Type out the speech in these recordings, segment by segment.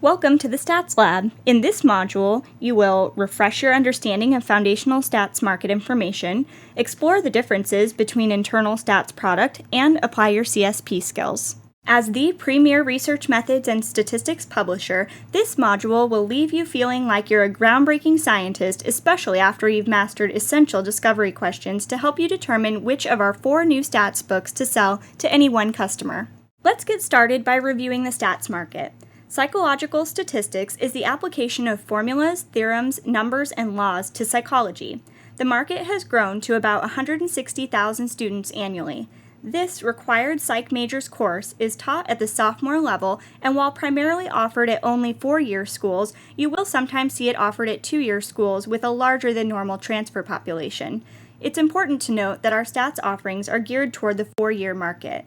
Welcome to the Stats Lab. In this module, you will refresh your understanding of foundational stats market information, explore the differences between internal stats product, and apply your CSP skills. As the premier research methods and statistics publisher, this module will leave you feeling like you're a groundbreaking scientist, especially after you've mastered essential discovery questions to help you determine which of our 4 new stats books to sell to any one customer. Let's get started by reviewing the stats market. Psychological statistics is the application of formulas, theorems, numbers, and laws to psychology. The market has grown to about 160,000 students annually. This required psych majors course is taught at the sophomore level, and while primarily offered at only 4-year schools, you will sometimes see it offered at 2-year schools with a larger than normal transfer population. It's important to note that our stats offerings are geared toward the 4-year market.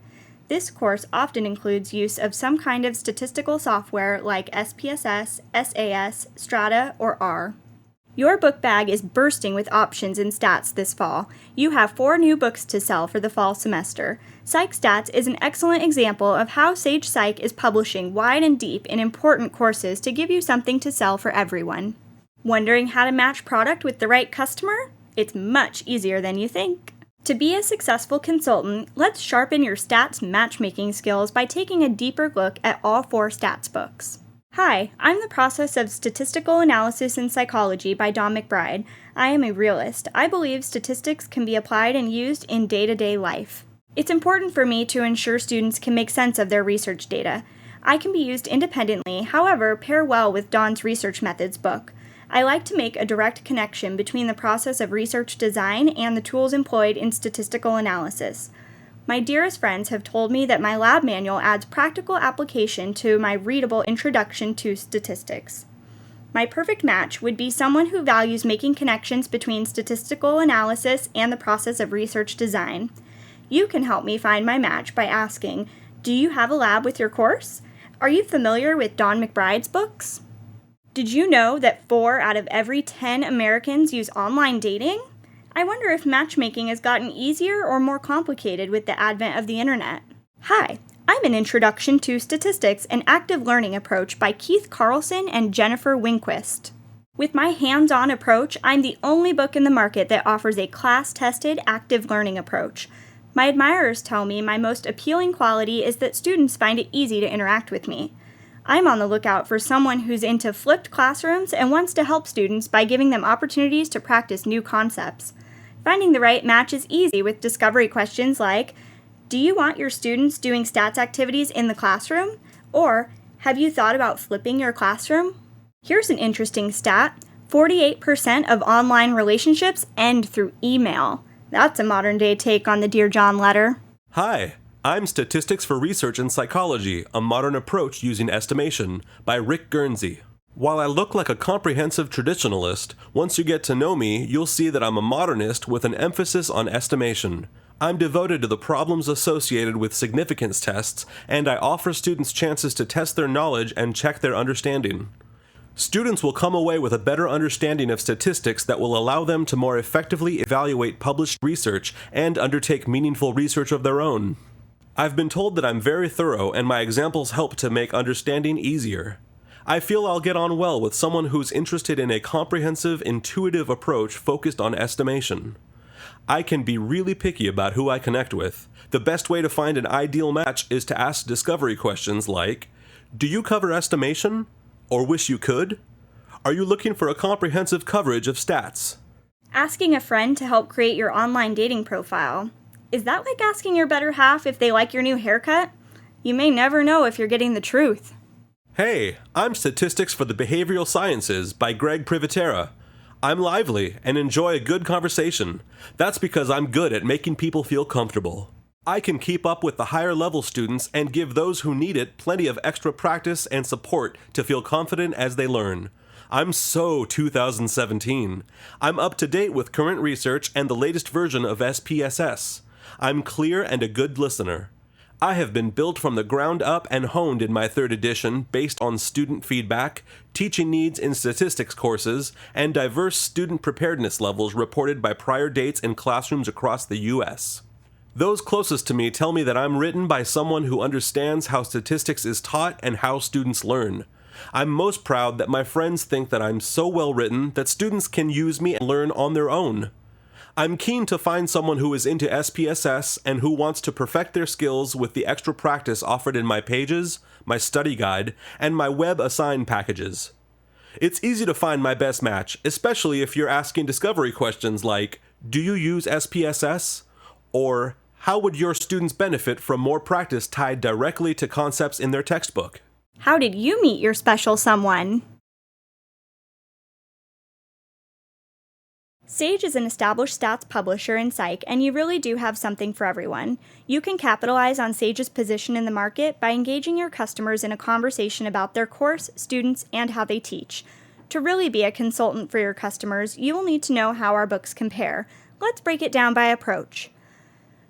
This course often includes use of some kind of statistical software like SPSS, SAS, Strata, or R. Your book bag is bursting with options in stats this fall. You have 4 new books to sell for the fall semester. Psych Stats is an excellent example of how Sage Psych is publishing wide and deep in important courses to give you something to sell for everyone. Wondering how to match product with the right customer? It's much easier than you think. To be a successful consultant, let's sharpen your stats matchmaking skills by taking a deeper look at all 4 stats books. Hi, I'm the Process of Statistical Analysis in Psychology by Don McBride. I am a realist. I believe statistics can be applied and used in day-to-day life. It's important for me to ensure students can make sense of their research data. I can be used independently, however, pair well with Don's Research Methods book. I like to make a direct connection between the process of research design and the tools employed in statistical analysis. My dearest friends have told me that my lab manual adds practical application to my readable introduction to statistics. My perfect match would be someone who values making connections between statistical analysis and the process of research design. You can help me find my match by asking, do you have a lab with your course? Are you familiar with Don McBride's books? Did you know that 4 out of every 10 Americans use online dating? I wonder if matchmaking has gotten easier or more complicated with the advent of the internet. Hi, I'm an Introduction to Statistics and Active Learning approach by Keith Carlson and Jennifer Winquist. With my hands-on approach, I'm the only book in the market that offers a class-tested active learning approach. My admirers tell me my most appealing quality is that students find it easy to interact with me. I'm on the lookout for someone who's into flipped classrooms and wants to help students by giving them opportunities to practice new concepts. Finding the right match is easy with discovery questions like, do you want your students doing stats activities in the classroom? Or, have you thought about flipping your classroom? Here's an interesting stat. 48% of online relationships end through email. That's a modern-day take on the Dear John letter. Hi, I'm Statistics for Research in Psychology, a Modern Approach Using Estimation by Rick Guernsey. While I look like a comprehensive traditionalist, once you get to know me, you'll see that I'm a modernist with an emphasis on estimation. I'm devoted to the problems associated with significance tests, and I offer students chances to test their knowledge and check their understanding. Students will come away with a better understanding of statistics that will allow them to more effectively evaluate published research and undertake meaningful research of their own. I've been told that I'm very thorough and my examples help to make understanding easier. I feel I'll get on well with someone who's interested in a comprehensive, intuitive approach focused on estimation. I can be really picky about who I connect with. The best way to find an ideal match is to ask discovery questions like, do you cover estimation? Or wish you could? Are you looking for a comprehensive coverage of stats? Asking a friend to help create your online dating profile. Is that like asking your better half if they like your new haircut? You may never know if you're getting the truth. Hey, I'm Statistics for the Behavioral Sciences by Greg Privitera. I'm lively and enjoy a good conversation. That's because I'm good at making people feel comfortable. I can keep up with the higher level students and give those who need it plenty of extra practice and support to feel confident as they learn. I'm so 2017. I'm up to date with current research and the latest version of SPSS. I'm clear and a good listener. I have been built from the ground up and honed in my 3rd edition based on student feedback, teaching needs in statistics courses, and diverse student preparedness levels reported by prior dates in classrooms across the U.S. Those closest to me tell me that I'm written by someone who understands how statistics is taught and how students learn. I'm most proud that my friends think that I'm so well written that students can use me and learn on their own. I'm keen to find someone who is into SPSS and who wants to perfect their skills with the extra practice offered in my pages, my study guide, and my web assign packages. It's easy to find my best match, especially if you're asking discovery questions like, do you use SPSS? Or, how would your students benefit from more practice tied directly to concepts in their textbook? How did you meet your special someone? Sage is an established stats publisher in Psych, and you really do have something for everyone. You can capitalize on Sage's position in the market by engaging your customers in a conversation about their course, students, and how they teach. To really be a consultant for your customers, you will need to know how our books compare. Let's break it down by approach.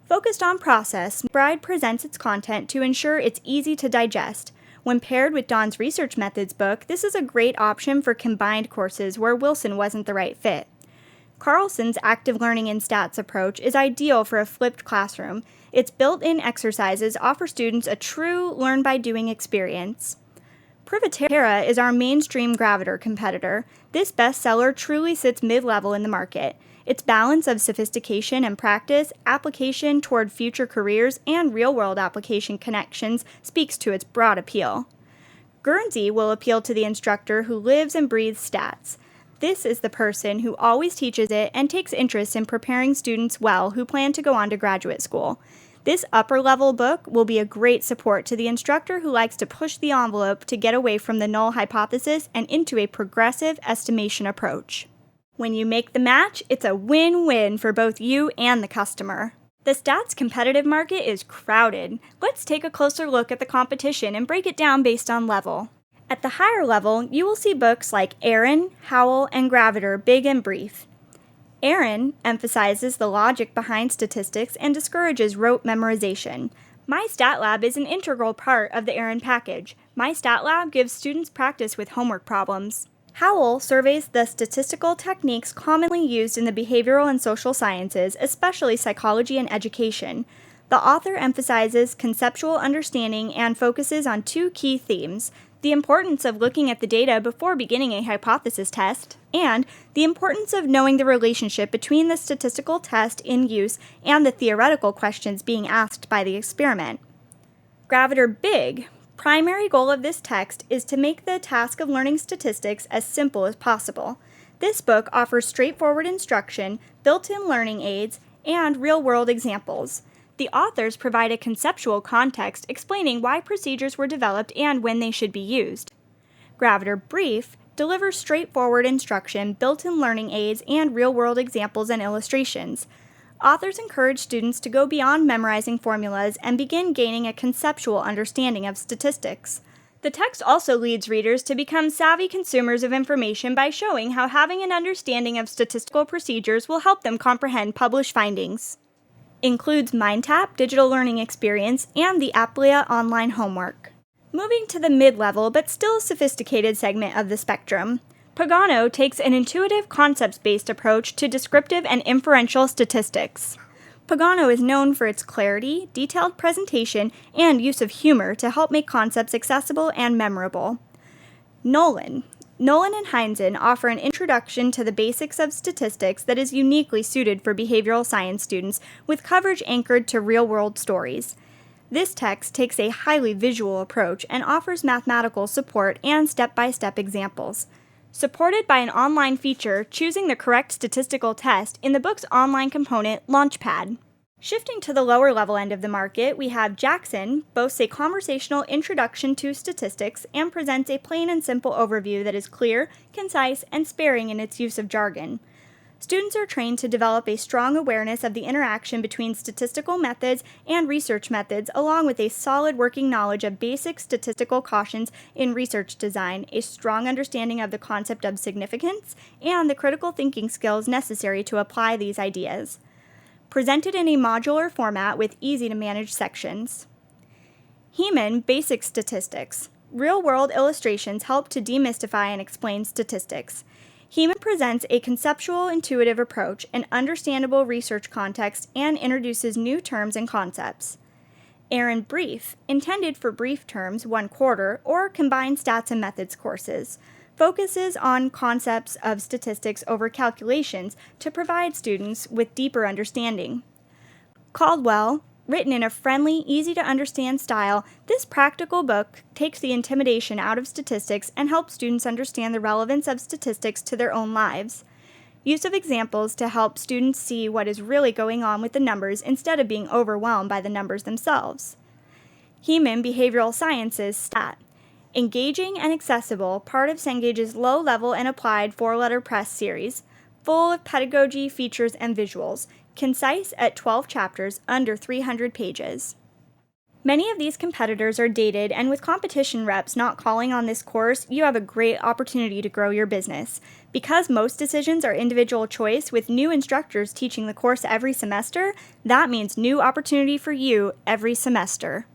Focused on process, Bride presents its content to ensure it's easy to digest. When paired with Dawn's Research Methods book, this is a great option for combined courses where Wilson wasn't the right fit. Carlson's Active Learning in Stats approach is ideal for a flipped classroom. Its built-in exercises offer students a true learn-by-doing experience. Privatera is our mainstream Graviter competitor. This bestseller truly sits mid-level in the market. Its balance of sophistication and practice, application toward future careers, and real-world application connections speaks to its broad appeal. Guernsey will appeal to the instructor who lives and breathes stats. This is the person who always teaches it and takes interest in preparing students well who plan to go on to graduate school. This upper-level book will be a great support to the instructor who likes to push the envelope to get away from the null hypothesis and into a progressive estimation approach. When you make the match, it's a win-win for both you and the customer. The stats competitive market is crowded. Let's take a closer look at the competition and break it down based on level. At the higher level, you will see books like Aaron, Howell, and Graviter big and brief. Aaron emphasizes the logic behind statistics and discourages rote memorization. My Stat Lab is an integral part of the Aaron package. My Stat Lab gives students practice with homework problems. Howell surveys the statistical techniques commonly used in the behavioral and social sciences, especially psychology and education. The author emphasizes conceptual understanding and focuses on two key themes: the importance of looking at the data before beginning a hypothesis test, and the importance of knowing the relationship between the statistical test in use and the theoretical questions being asked by the experiment. Graviter Big. Primary goal of this text is to make the task of learning statistics as simple as possible. This book offers straightforward instruction, built-in learning aids, and real-world examples. The authors provide a conceptual context explaining why procedures were developed and when they should be used. Graviter Brief delivers straightforward instruction, built-in learning aids, and real-world examples and illustrations. Authors encourage students to go beyond memorizing formulas and begin gaining a conceptual understanding of statistics. The text also leads readers to become savvy consumers of information by showing how having an understanding of statistical procedures will help them comprehend published findings. Includes MindTap, digital learning experience, and the Aplia online homework. Moving to the mid-level but still sophisticated segment of the spectrum, Pagano takes an intuitive concepts-based approach to descriptive and inferential statistics. Pagano is known for its clarity, detailed presentation, and use of humor to help make concepts accessible and memorable. Nolan and Heinzen offer an introduction to the basics of statistics that is uniquely suited for behavioral science students, with coverage anchored to real-world stories. This text takes a highly visual approach and offers mathematical support and step-by-step examples. Supported by an online feature choosing the correct statistical test in the book's online component, Launchpad. Shifting to the lower level end of the market, we have Jackson, boasts a conversational introduction to statistics and presents a plain and simple overview that is clear, concise, and sparing in its use of jargon. Students are trained to develop a strong awareness of the interaction between statistical methods and research methods, along with a solid working knowledge of basic statistical cautions in research design, a strong understanding of the concept of significance, and the critical thinking skills necessary to apply these ideas. Presented in a modular format with easy-to-manage sections. Heman Basic Statistics. Real-world illustrations help to demystify and explain statistics. Heman presents a conceptual, intuitive approach, an understandable research context, and introduces new terms and concepts. Errand Brief, intended for brief terms, 1/4, or combined stats and methods courses, focuses on concepts of statistics over calculations to provide students with deeper understanding. Caldwell, written in a friendly, easy-to-understand style, this practical book takes the intimidation out of statistics and helps students understand the relevance of statistics to their own lives. Use of examples to help students see what is really going on with the numbers instead of being overwhelmed by the numbers themselves. Heman Behavioral Sciences Stat. Engaging and accessible, part of Cengage's low-level and applied four-letter press series, full of pedagogy, features, and visuals, concise at 12 chapters, under 300 pages. Many of these competitors are dated, and with competition reps not calling on this course, you have a great opportunity to grow your business. Because most decisions are individual choice, with new instructors teaching the course every semester, that means new opportunity for you every semester.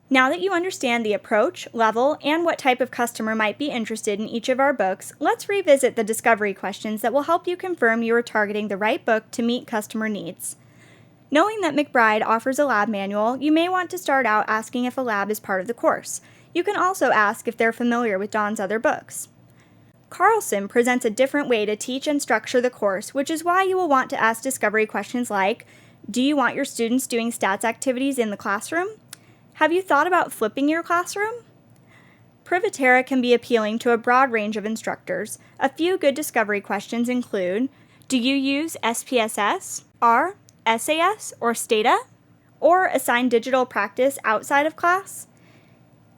Now that you understand the approach, level, and what type of customer might be interested in each of our books, let's revisit the discovery questions that will help you confirm you are targeting the right book to meet customer needs. Knowing that McBride offers a lab manual, you may want to start out asking if a lab is part of the course. You can also ask if they're familiar with Don's other books. Carlson presents a different way to teach and structure the course, which is why you will want to ask discovery questions like, do you want your students doing stats activities in the classroom? Have you thought about flipping your classroom? Privatera can be appealing to a broad range of instructors. A few good discovery questions include, do you use SPSS, R, SAS, or Stata? Or assign digital practice outside of class?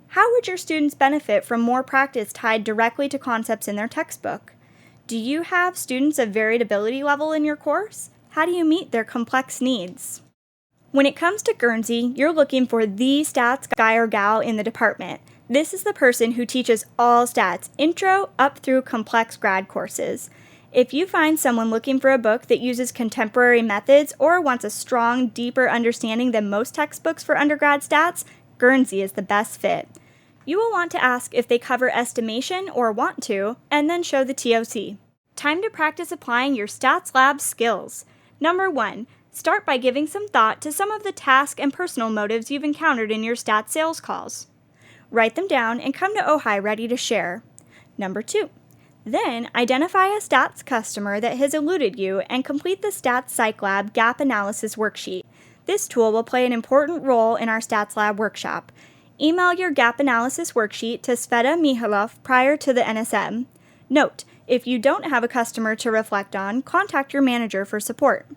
How would your students benefit from more practice tied directly to concepts in their textbook? Do you have students of varied ability level in your course? How do you meet their complex needs? When it comes to Guernsey, you're looking for the stats guy or gal in the department. This is the person who teaches all stats, intro up through complex grad courses. If you find someone looking for a book that uses contemporary methods or wants a strong, deeper understanding than most textbooks for undergrad stats, Guernsey is the best fit. You will want to ask if they cover estimation or want to, and then show the TOC. Time to practice applying your Stats Lab skills. Number 1. Start by giving some thought to some of the task and personal motives you've encountered in your stats sales calls. Write them down and come to Ojai ready to share. Number 2. Then, identify a stats customer that has eluded you and complete the Stats Psych Lab Gap Analysis Worksheet. This tool will play an important role in our Stats Lab workshop. Email your Gap Analysis Worksheet to Sveta Mihalov prior to the NSM. Note, if you don't have a customer to reflect on, contact your manager for support.